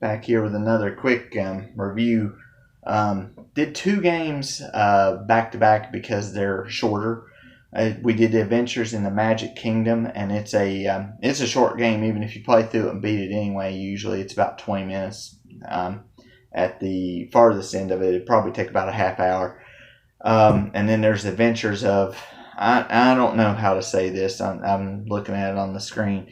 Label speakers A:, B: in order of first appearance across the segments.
A: back here with another quick review. Did two games back to back because they're shorter. We did Adventures in the Magic Kingdom, and it's a short game. Even if you play through it and beat it anyway, usually it's about 20 minutes. At the farthest end of it, it'd probably take about a half hour. And then there's Adventures of I don't know how to say this. I'm looking at it on the screen.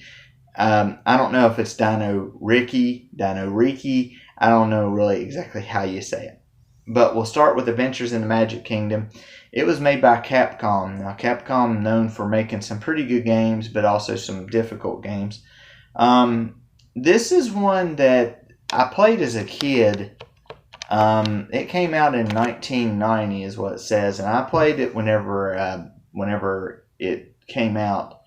A: I don't know if it's Dino Riki. I don't know really exactly how you say it. But we'll start with Adventures in the Magic Kingdom. It was made by Capcom. Now, Capcom known for making some pretty good games, but also some difficult games. This is one that I played as a kid. It came out in 1990 is what it says, and I played it whenever it came out.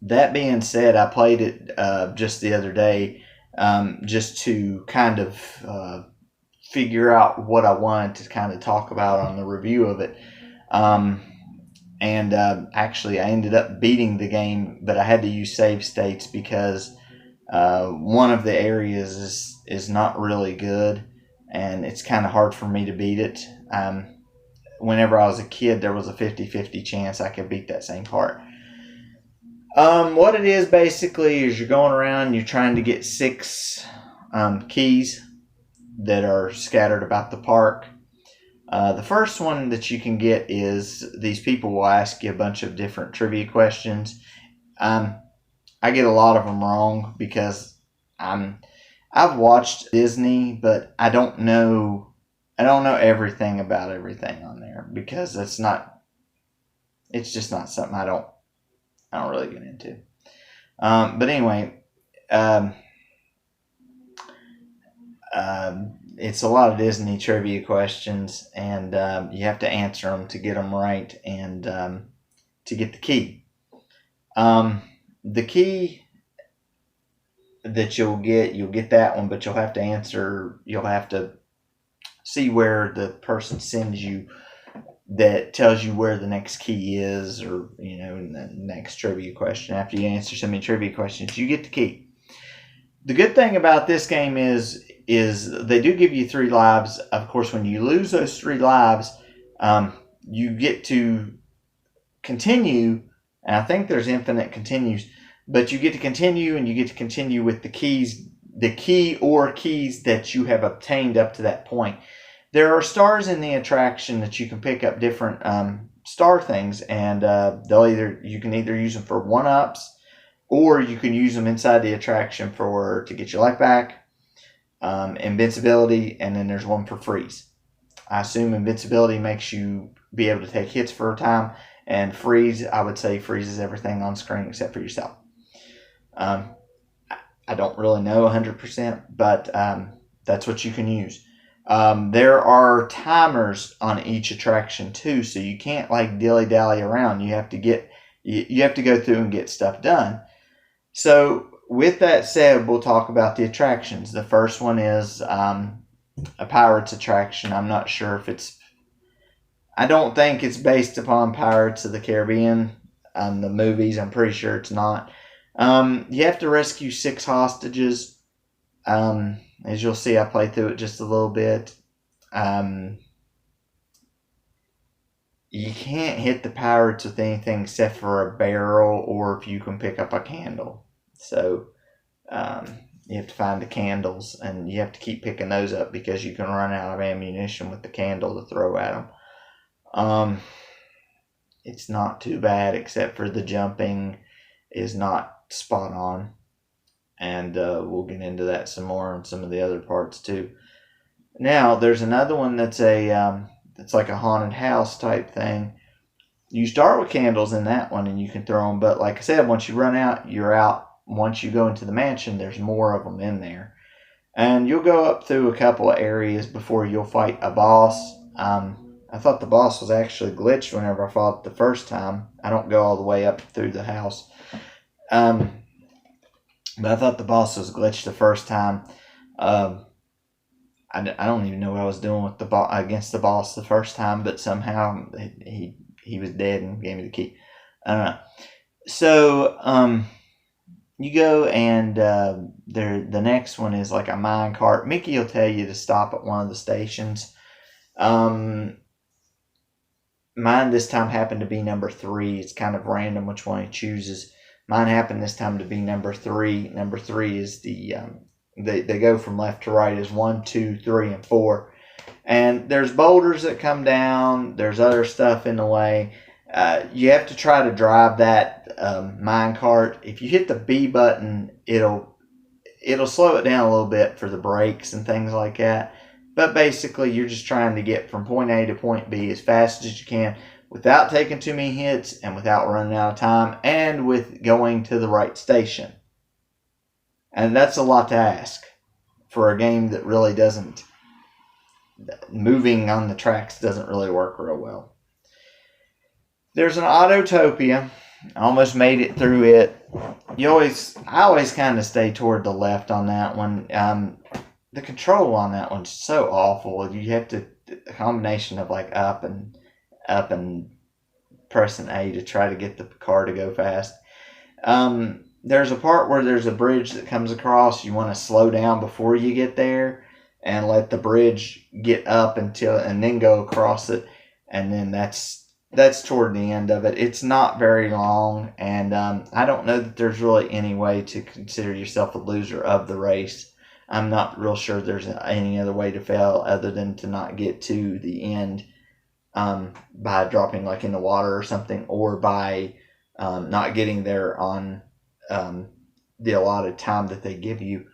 A: That being said, I played it just the other day just to kind of figure out what I wanted to kind of talk about on the review of it. And actually, I ended up beating the game, but I had to use save states because one of the areas is not really good, and it's kind of hard for me to beat it. Whenever I was a kid, there was a 50-50 chance I could beat that same part. What it is basically is you're going around, you're trying to get 6 keys that are scattered about the park. The first one that you can get is these people will ask you a bunch of different trivia questions. I get a lot of them wrong because I've watched Disney, but I don't know everything about everything on there because it's just not something I don't really get into. But anyway, it's a lot of Disney trivia questions, and you have to answer them to get them right and to get the key. The key that you'll get that one, but you'll have to see where the person sends you that tells you where the next key is, or in the next trivia question. After you answer so many trivia questions, you get the key. The good thing about this game is they do give you 3 lives. Of course, when you lose those 3 lives, you get to continue, and I think there's infinite continues, but you get to continue, and you get to continue with the key or keys that you have obtained up to that point. There are stars in the attraction that you can pick up different star things, and you can either use them for 1-ups, or you can use them inside the attraction to get your life back, invincibility, and then there's one for freeze. I assume invincibility makes you be able to take hits for a time, and freeze, I would say, freezes everything on screen except for yourself. I don't really know 100%, but that's what you can use. There are timers on each attraction too, so you can't dilly-dally around. You have to go through and get stuff done. So with that said, we'll talk about the attractions. The first one is a Pirates attraction. I'm not sure if I don't think it's based upon Pirates of the Caribbean, the movies. I'm pretty sure it's not. You have to rescue 6 hostages. As you'll see, I played through it just a little bit. You can't hit the pirates with anything except for a barrel, or if you can pick up a candle. So you have to find the candles, and you have to keep picking those up because you can run out of ammunition with the candle to throw at them. It's not too bad, except for the jumping is not spot on. And we'll get into that some more on some of the other parts too. Now, there's another one that's it's like a haunted house type thing. You start with candles in that one, and you can throw them. But like I said, once you run out, you're out. Once you go into the mansion, there's more of them in there. And you'll go up through a couple of areas before you'll fight a boss. I thought the boss was actually glitched whenever I fought it the first time. I don't go all the way up through the house. But I thought the boss was glitched the first time. I don't even know what I was doing with against the boss the first time, but somehow he was dead and gave me the key. I don't know. So you go and the next one is like a mine cart. Mickey will tell you to stop at one of the stations. Um, Mine this time happened to be number 3. It's kind of random which one he chooses. Mine happened this time to be number 3. Number 3 is they go from left to right as 1, 2, 3, and 4. And there's boulders that come down. There's other stuff in the way. You have to try to drive that mine cart. If you hit the B button, it'll slow it down a little bit for the brakes and things like that. But basically, you're just trying to get from point A to point B as fast as you can without taking too many hits and without running out of time and with going to the right station. And that's a lot to ask for a game that really doesn't, moving on the tracks doesn't really work real well. There's an Autotopia. I almost made it through it. I always kind of stay toward the left on that one. The control on that one's so awful. You have to a combination of like up and pressing A to try to get the car to go fast. There's a part where there's a bridge that comes across. You want to slow down before you get there and let the bridge get up and then go across it, and then that's toward the end of it. It's not very long, and I don't know that there's really any way to consider yourself a loser of the race. I'm not real sure there's any other way to fail other than to not get to the end by dropping like in the water or something, or by not getting there on the allotted time that they give you.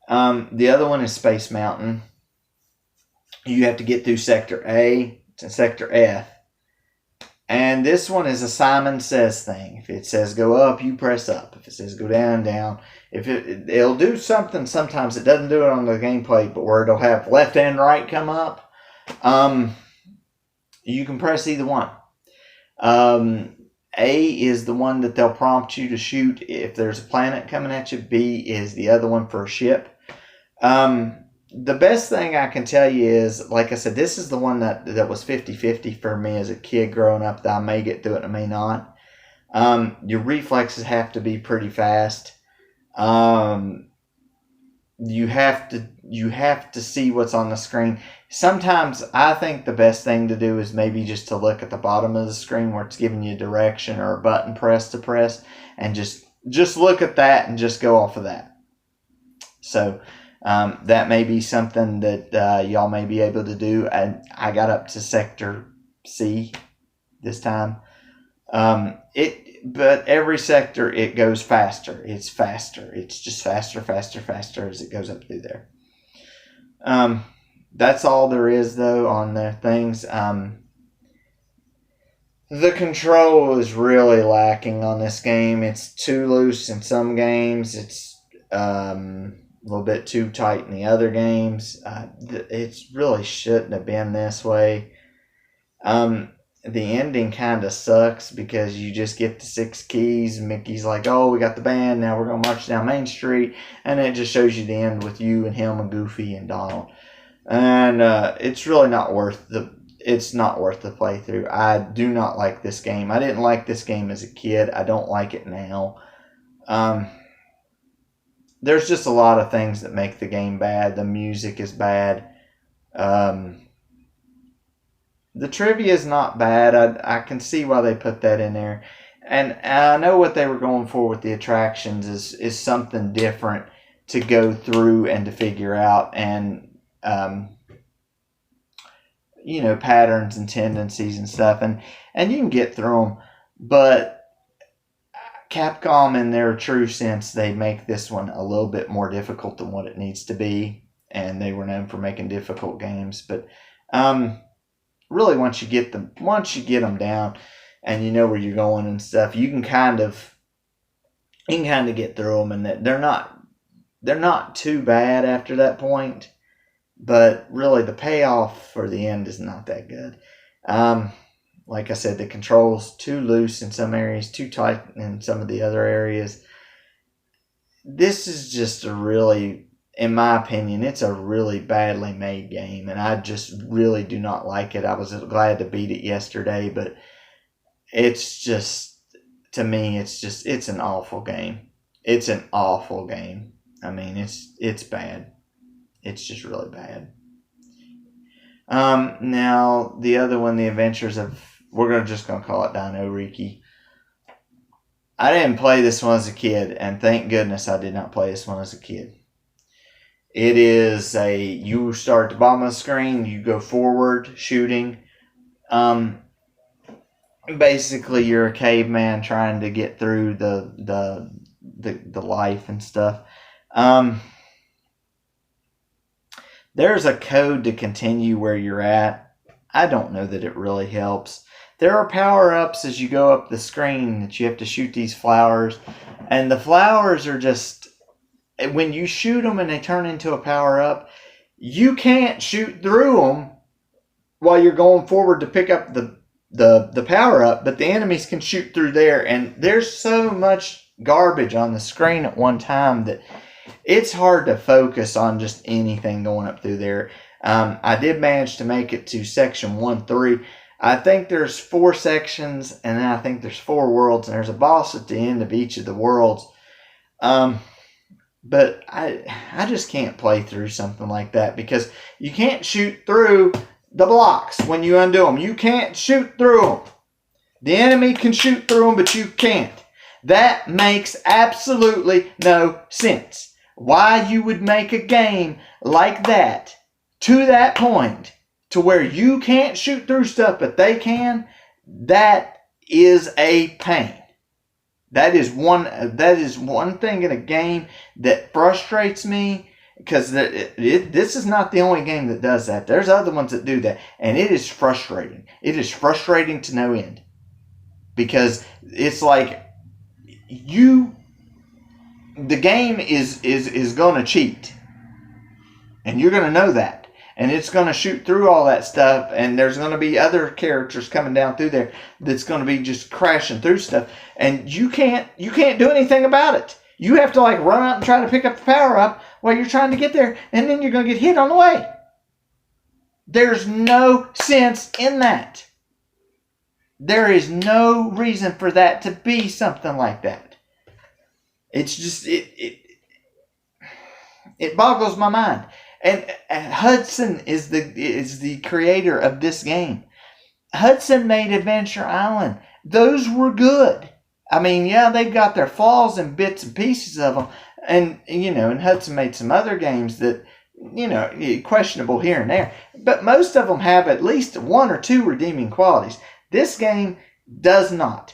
A: The other one is Space Mountain. You have to get through Sector A to Sector F. And this one is a Simon Says thing. If it says go up, you press up. If it says go down, down. If it'll do something, sometimes it doesn't do it on the gameplay, but where it'll have left and right come up, you can press either one. A is the one that they'll prompt you to shoot if there's a planet coming at you. B is the other one for a ship. The best thing I can tell you is, like I said, this is the one that was 50-50 for me as a kid growing up, that I may get through it and I may not. Your reflexes have to be pretty fast. You have to see what's on the screen. Sometimes I think the best thing to do is maybe just to look at the bottom of the screen where it's giving you direction or a button press to press, and just look at that and just go off of that. So that may be something that y'all may be able to do. And I got up to Sector C this time. But every sector it goes faster. It's faster. It's just faster as it goes up through there. That's all there is though on the things. The control is really lacking on this game. It's too loose in some games. It's a little bit too tight in the other games. It really shouldn't have been this way. The ending kind of sucks because you just get the 6 keys. Mickey's like, oh, we got the band. Now we're going to march down Main Street. And it just shows you the end with you and him and Goofy and Donald. And it's really not worth the playthrough. I do not like this game. I didn't like this game as a kid. I don't like it now. There's just a lot of things that make the game bad. The music is bad. The trivia is not bad. I can see why they put that in there. And I know what they were going for with the attractions is something different to go through and to figure out, and patterns and tendencies and stuff, and you can get through them. But Capcom, in their true sense, they make this one a little bit more difficult than what it needs to be, and they were known for making difficult games. But really, once you get them down, and you know where you're going and stuff, you can kind of get through them, and they're not too bad after that point. But really, the payoff for the end is not that good. Like I said, the controls too loose in some areas, too tight in some of the other areas. This is just in my opinion, it's a really badly made game, and I just really do not like it. I was glad to beat it yesterday, but it's just, to me, it's an awful game. It's an awful game. I mean, it's bad. It's just really bad. Now the other one, The Adventures of, we're just gonna call it Dino Riki. I didn't play this one as a kid, and thank goodness I did not play this one as a kid. It is you start at the bottom of the screen, you go forward shooting. Basically, you're a caveman trying to get through the life and stuff. There's a code to continue where you're at. I don't know that it really helps. There are power-ups as you go up the screen that you have to shoot these flowers. And the flowers are just, when you shoot them and they turn into a power-up, you can't shoot through them while you're going forward to pick up the power-up, but the enemies can shoot through there. And there's so much garbage on the screen at one time that it's hard to focus on just anything going up through there. I did manage to make it to section 1-3. I think there's 4 sections, and then I think there's 4 worlds, and there's a boss at the end of each of the worlds. But I just can't play through something like that because you can't shoot through the blocks when you undo them. You can't shoot through them. The enemy can shoot through them, but you can't. That makes absolutely no sense. Why you would make a game like that to that point to where you can't shoot through stuff but they can, that is a pain. That is one thing in a game that frustrates me, because this is not the only game that does that. There's other ones that do that, and it is frustrating. It is frustrating to no end, because it's like the game is going to cheat, and you're going to know that, and it's going to shoot through all that stuff, and there's going to be other characters coming down through there that's going to be just crashing through stuff, and you can't do anything about it. You have to like run out and try to pick up the power up while you're trying to get there, and then you're going to get hit on the way. There's no sense in that. There is no reason for that to be something like that. It's just it boggles my mind. And Hudson is the creator of this game. Hudson made Adventure Island. Those were good. I mean, yeah, they've got their flaws and bits and pieces of them. And, and Hudson made some other games that, questionable here and there. But most of them have at least 1 or 2 redeeming qualities. This game does not.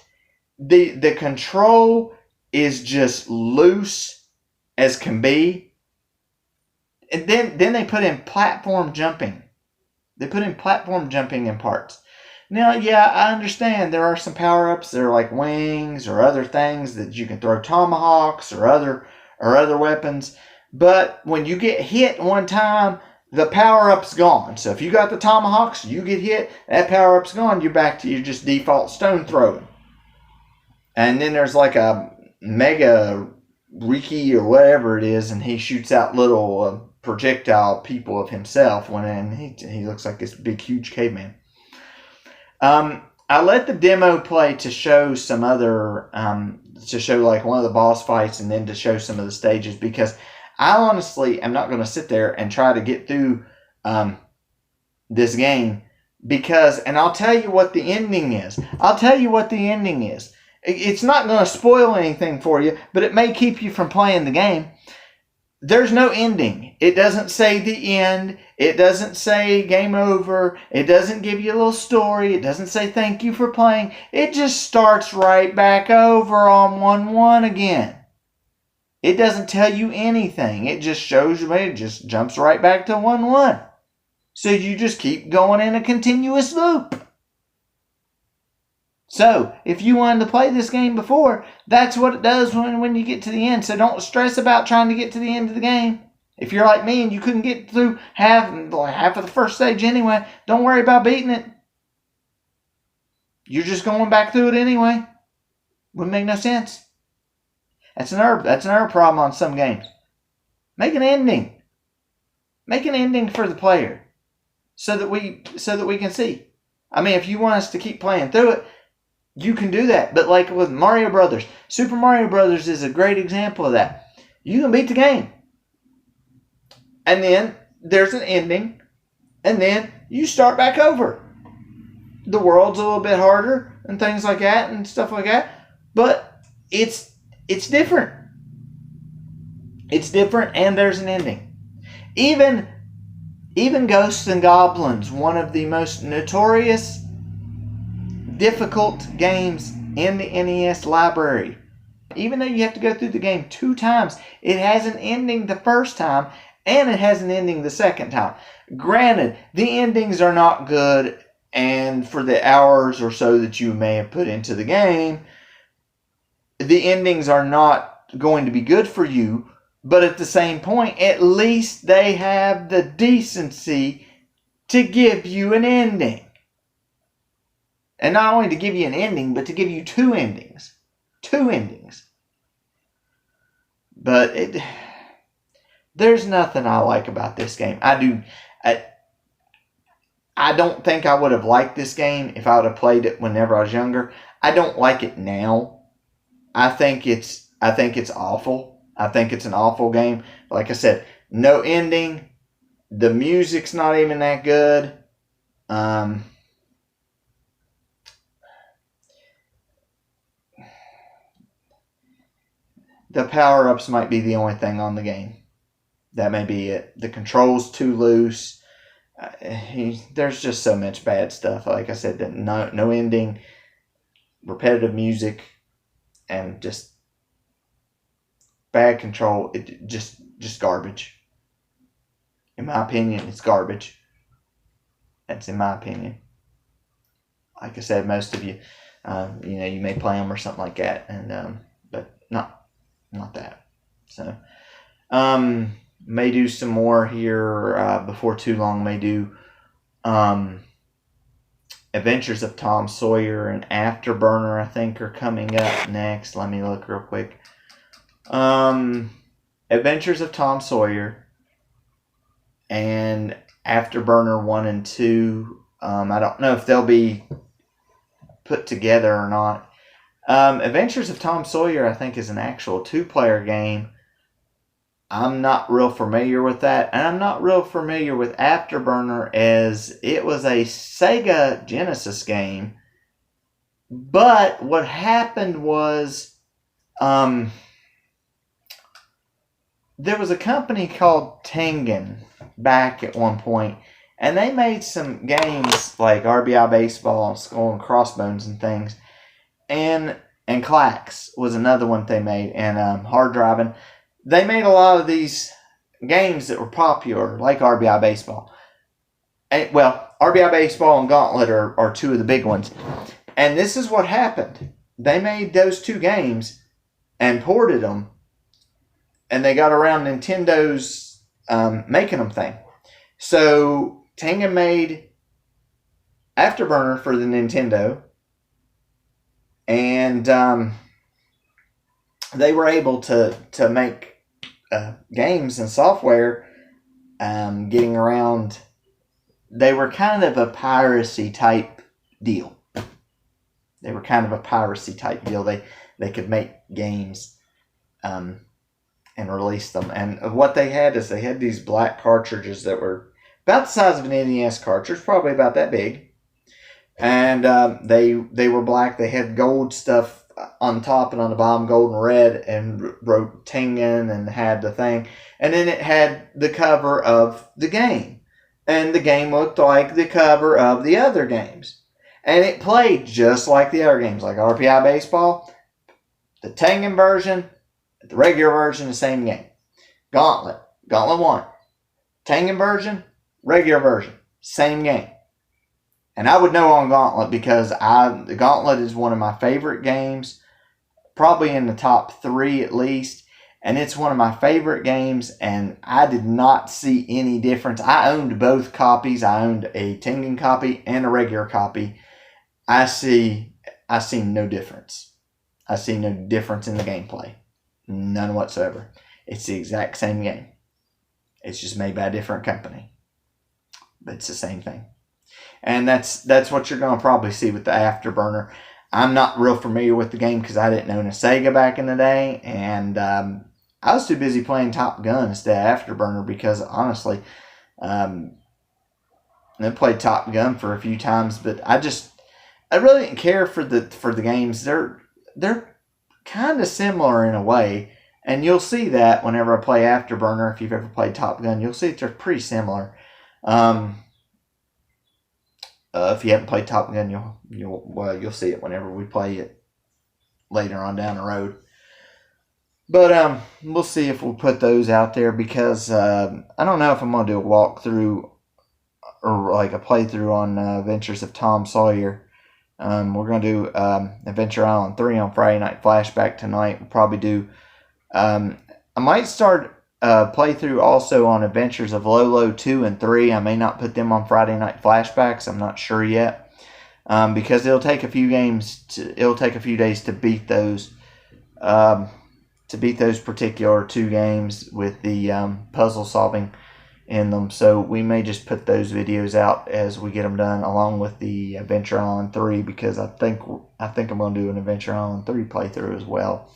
A: The control is just loose as can be. And then they put in platform jumping. They put in platform jumping in parts. Now, yeah, I understand there are some power-ups that are like wings or other things that you can throw tomahawks or other weapons. But when you get hit one time, the power-up's gone. So if you got the tomahawks, you get hit, that power-up's gone. You're back to your just default stone throwing. And then there's like a Mega Riki or whatever it is, and he shoots out little projectile people of himself when he looks like this big huge caveman. I let the demo play to show some other to show like one of the boss fights, and then to show some of the stages, because I honestly am not going to sit there and try to get through this game, because, and I'll tell you what the ending is. It's not going to spoil anything for you, but it may keep you from playing the game. There's no ending. It doesn't say the end. It doesn't say game over. It doesn't give you a little story. It doesn't say thank you for playing. It just starts right back over on 1-1 again. It doesn't tell you anything. It just shows you, it just jumps right back to 1-1. So you just keep going in a continuous loop. So, if you wanted to play this game before, that's what it does when you get to the end. So don't stress about trying to get to the end of the game. If you're like me and you couldn't get through half of the first stage anyway, don't worry about beating it. You're just going back through it anyway. Wouldn't make no sense. That's another problem on some games. Make an ending. Make an ending for the player, so that we can see. I mean, if you want us to keep playing through it, You can do that. But like with Mario Brothers, Super Mario Brothers is a great example of that. You can beat the game. And then there's an ending. And then you start back over. The world's a little bit harder and things like that and stuff like that. But it's different. It's different, and there's an ending. Even Ghosts and Goblins, one of the most notorious difficult games in the NES library. Even though you have to go through the game 2 times, it has an ending the first time, and it has an ending the second time. Granted, the endings are not good, and for the hours or so that you may have put into the game, the endings are not going to be good for you, but at the same point, at least they have the decency to give you an ending. And not only to give you an ending, but to give you 2 endings. 2 endings. But there's nothing I like about this game. I don't think I would have liked this game if I would have played it whenever I was younger. I don't like it now. I think it's awful. I think it's an awful game. Like I said, no ending. The music's not even that good. The power-ups might be the only thing on the game. That may be it. The controls too loose. There's just so much bad stuff. Like I said, no ending, repetitive music, and just bad control. It just garbage. In my opinion, it's garbage. That's in my opinion. Like I said, most of you, you may play them or something like that, and but not that. So, may do some more here before too long. May do Adventures of Tom Sawyer and Afterburner, I think, are coming up next. Let me look real quick. Adventures of Tom Sawyer and Afterburner 1 and 2. I don't know if they'll be put together or not. Adventures of Tom Sawyer, I think, is an actual 2-player game. I'm not real familiar with that, and I'm not real familiar with Afterburner, as it was a Sega Genesis game. But what happened was, there was a company called Tengen back at one point, and they made some games like RBI Baseball and Skull and Crossbones and things, and Klax was another one they made, and Hard Driving. They made a lot of these games that were popular, like RBI Baseball. RBI Baseball and Gauntlet are 2 of the big ones. And this is what happened. They made those 2 games and ported them, and they got around Nintendo's making them thing. So Tengen made Afterburner for the Nintendo, and they were able to make games and software getting around. They were kind of a piracy type deal. They could make games and release them. And what they had is they had these black cartridges that were about the size of an NES cartridge, probably about that big. And they were black. They had gold stuff on top and on the bottom, gold and red, and wrote Tengen and had the thing. And then it had the cover of the game. And the game looked like the cover of the other games. And it played just like the other games, like RBI Baseball, the Tengen version, the regular version, the same game. Gauntlet 1, Tengen version, regular version, same game. And I would know on Gauntlet because the Gauntlet is one of my favorite games, probably in the top 3 at least. And it's one of my favorite games, and I did not see any difference. I owned both copies. I owned a Tengen copy and a regular copy. I see no difference. I see no difference in the gameplay. None whatsoever. It's the exact same game. It's just made by a different company. But it's the same thing. And that's what you're going to probably see with the Afterburner. I'm not real familiar with the game because I didn't own a Sega back in the day, and I was too busy playing Top Gun instead of Afterburner because honestly, I played Top Gun for a few times, but I really didn't care for the games. They're kind of similar in a way, and you'll see that whenever I play Afterburner. If you've ever played Top Gun, you'll see that they're pretty similar. If you haven't played Top Gun, you'll see it whenever we play it later on down the road. But we'll see if we'll put those out there because I don't know if I'm gonna do a walkthrough or like a playthrough on Adventures of Tom Sawyer. We're gonna do Adventure Island 3 on Friday Night Flashback tonight. We'll probably do. I might start playthrough also on Adventures of Lolo 2 and 3. I may not put them on Friday Night Flashbacks. I'm not sure yet because it'll take a few days to beat those. To beat those particular 2 games with the puzzle solving in them. So we may just put those videos out as we get them done along with the Adventure Island 3 because I think I'm going to do an Adventure Island 3 playthrough as well.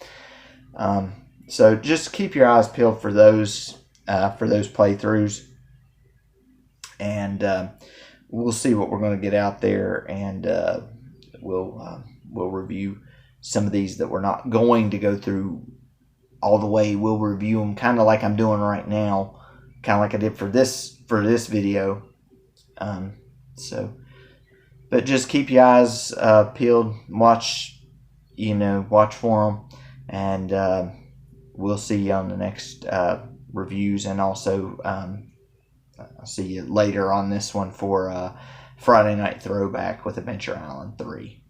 A: So just keep your eyes peeled for those playthroughs, and we'll see what we're going to get out there, and we'll review some of these that we're not going to go through all the way. We'll review them kind of like I'm doing right now, kind of like I did for this video. But just keep your eyes peeled, watch for them, and we'll see you on the next reviews, and also I'll see you later on this one for Friday Night Throwback with Adventure Island 3.